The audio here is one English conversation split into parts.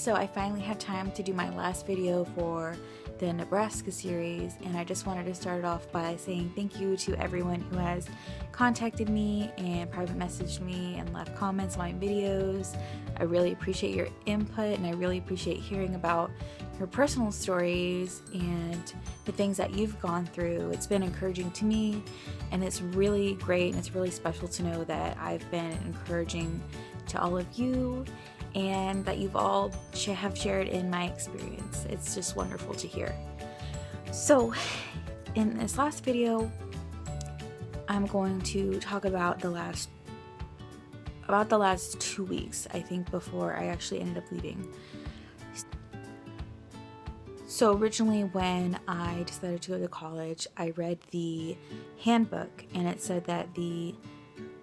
So I finally had time to do my last video for the Nebraska series, and I just wanted to start off by saying thank you to everyone who has contacted me and private messaged me and left comments on my videos. I really appreciate your input, and I really appreciate hearing about your personal stories and the things that you've gone through. It's been encouraging to me, and it's really great, and it's really special to know that I've been encouraging to all of you and that you've all have shared in my experience. It's just wonderful to hear. So in this last video, I'm going to talk about the last 2 weeks, I think, before I actually ended up leaving. So originally when I decided to go to college, I read the handbook, and it said that the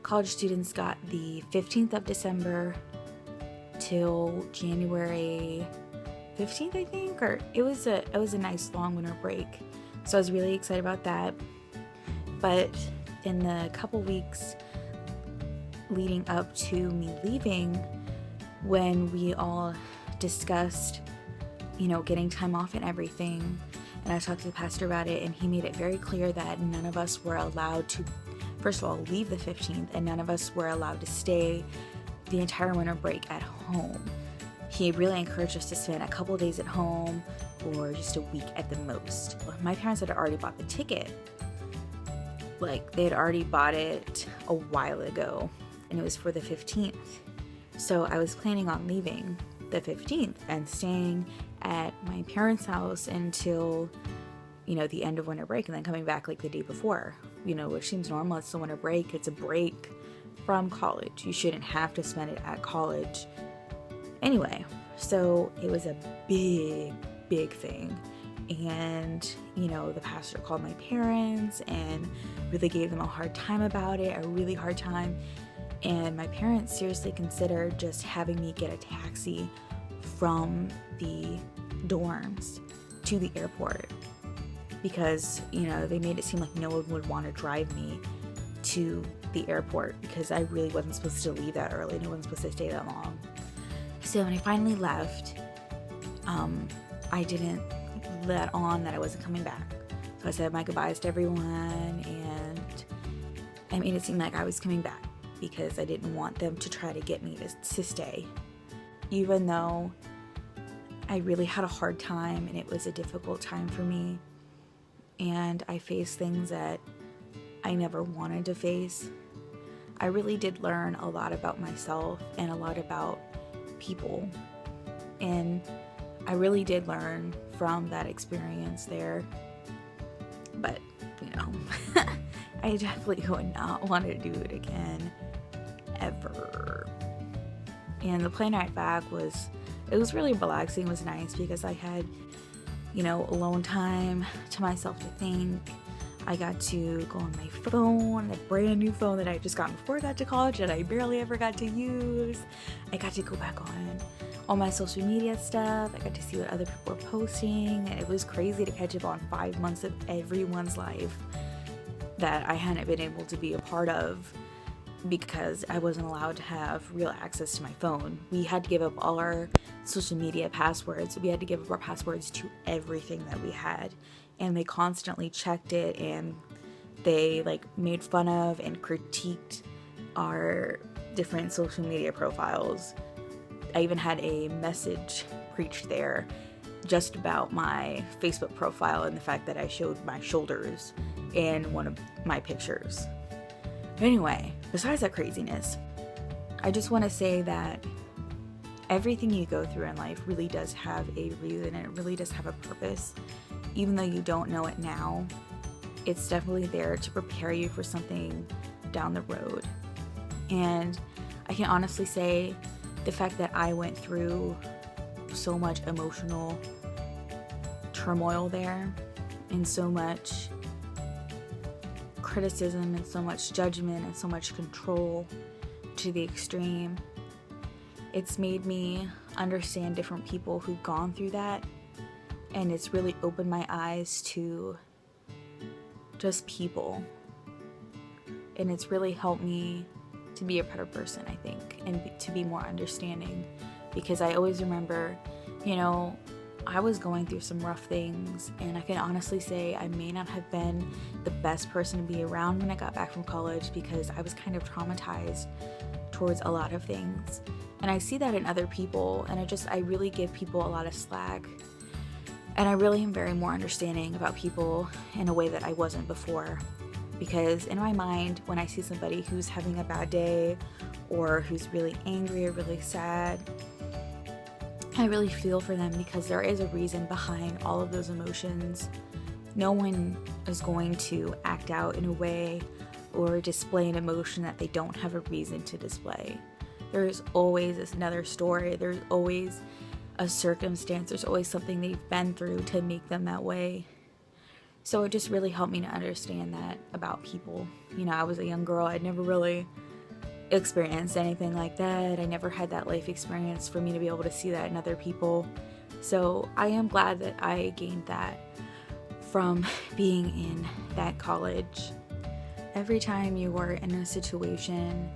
college students got the 15th of December till January 15th, I think, or it was a nice long winter break. So I was really excited about that. But in the couple weeks leading up to me leaving, when we all discussed, getting time off and everything, and I talked to the pastor about it, and he made it very clear that none of us were allowed to, first of all, leave the 15th, and none of us were allowed to stay the entire winter break at home. He really encouraged us to spend a couple days at home or just a week at the most. My parents had already bought the ticket. They had already bought it a while ago, and it was for the 15th. So I was planning on leaving the 15th and staying at my parents' house until, the end of winter break, and then coming back the day before, which seems normal. It's the winter break. It's a break from college. You shouldn't have to spend it at college. Anyway, so it was a big thing. And, the pastor called my parents and really gave them a hard time about it, a really hard time. And my parents seriously considered just having me get a taxi from the dorms to the airport, because, they made it seem like no one would want to drive me to the airport, because I really wasn't supposed to leave that early. No one's supposed to stay that long. So when I finally left, I didn't let on that I wasn't coming back. So I said my goodbyes to everyone, and I made it seem like I was coming back because I didn't want them to try to get me to stay, even though I really had a hard time and it was a difficult time for me, and I faced things that I never wanted to face. I really did learn a lot about myself and a lot about people, and I really did learn from that experience there. But I definitely would not want to do it again, ever. And the plane ride back was really relaxing. It was nice because I had alone time to myself to think. I got to go on my phone, a brand new phone that I just got before I got to college that I barely ever got to use. I got to go back on all my social media stuff. I got to see what other people were posting, and it was crazy to catch up on 5 months of everyone's life that I hadn't been able to be a part of because I wasn't allowed to have real access to my phone. We had to give up all our social media passwords. We had to give up our passwords to everything that we had. And they constantly checked it, and they made fun of and critiqued our different social media profiles. I even had a message preached there just about my Facebook profile and the fact that I showed my shoulders in one of my pictures. Anyway, besides that craziness, I just want to say that everything you go through in life really does have a reason, and it really does have a purpose. Even though you don't know it now, it's definitely there to prepare you for something down the road. And I can honestly say the fact that I went through so much emotional turmoil there, and so much criticism, and so much judgment, and so much control to the extreme, it's made me understand different people who've gone through that. And it's really opened my eyes to just people. And it's really helped me to be a better person, I think, and to be more understanding. Because I always remember You know, I was going through some rough things, and I can honestly say I may not have been the best person to be around when I got back from college because I was kind of traumatized towards a lot of things. And I see that in other people, and I really give people a lot of slack. And I really am very more understanding about people in a way that I wasn't before. Because in my mind, when I see somebody who's having a bad day or who's really angry or really sad, I really feel for them because there is a reason behind all of those emotions. No one is going to act out in a way or display an emotion that they don't have a reason to display. There's always another story. There's always a circumstance. There's always something they've been through to make them that way. So it just really helped me to understand that about people. You know, I was a young girl. I'd never really experienced anything like that. I never had that life experience for me to be able to see that in other people. So I am glad that I gained that from being in that college. Every time you are in a situation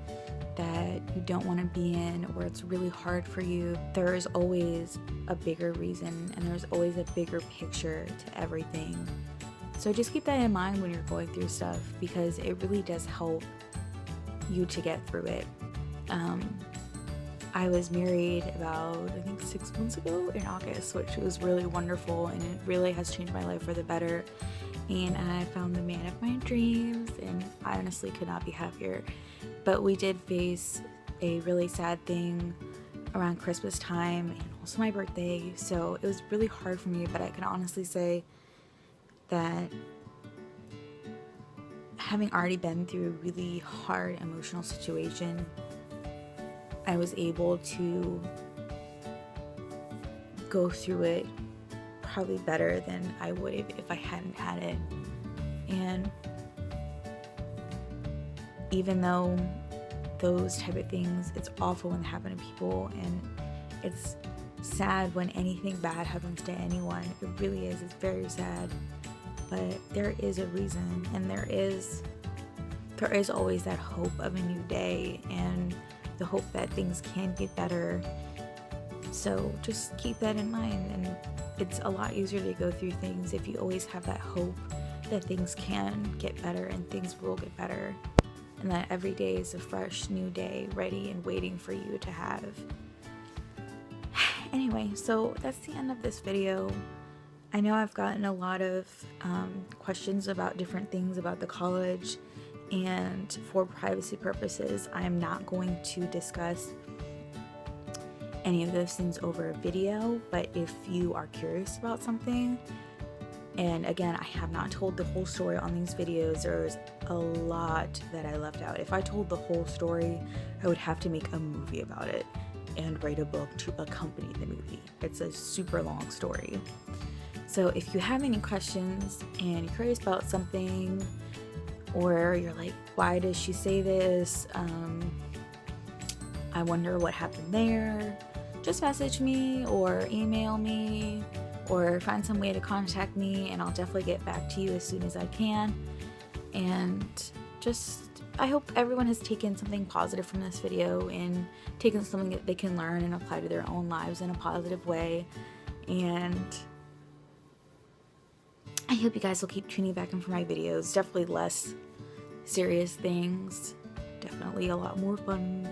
that you don't want to be in or it's really hard for you, there is always a bigger reason and there's always a bigger picture to everything. So just keep that in mind when you're going through stuff because it really does help you to get through it. I was married about, I think 6 months ago in August, which was really wonderful and it really has changed my life for the better. And I found the man of my dreams and I honestly could not be happier. But we did face a really sad thing around Christmas time and also my birthday. So it was really hard for me, but I can honestly say that having already been through a really hard emotional situation, I was able to go through it probably better than I would if I hadn't had it. And even though those type of things, it's awful when they happen to people and it's sad when anything bad happens to anyone. It really is. It's very sad. But there is a reason, and there is always that hope of a new day and the hope that things can get better. So just keep that in mind, and it's a lot easier to go through things if you always have that hope that things can get better and things will get better, and that every day is a fresh new day ready and waiting for you to have. Anyway, so that's the end of this video. I know I've gotten a lot of questions about different things about the college, and for privacy purposes, I am not going to discuss any of those things over a video, but if you are curious about something, and again, I have not told the whole story on these videos, there's a lot that I left out. If I told the whole story, I would have to make a movie about it and write a book to accompany the movie. It's a super long story. So if you have any questions and you're curious about something, or you're like, why does she say this? I wonder what happened there. Just message me or email me or find some way to contact me and I'll definitely get back to you as soon as I can. And I hope everyone has taken something positive from this video and taken something that they can learn and apply to their own lives in a positive way. And I hope you guys will keep tuning back in for my videos. Definitely less serious things. Definitely a lot more fun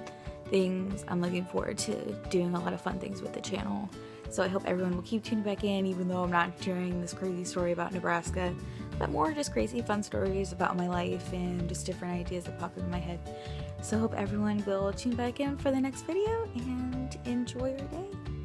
things. I'm looking forward to doing a lot of fun things with the channel. So I hope everyone will keep tuning back in, even though I'm not sharing this crazy story about Nebraska, but more just crazy fun stories about my life and just different ideas that pop into my head. So I hope everyone will tune back in for the next video and enjoy your day.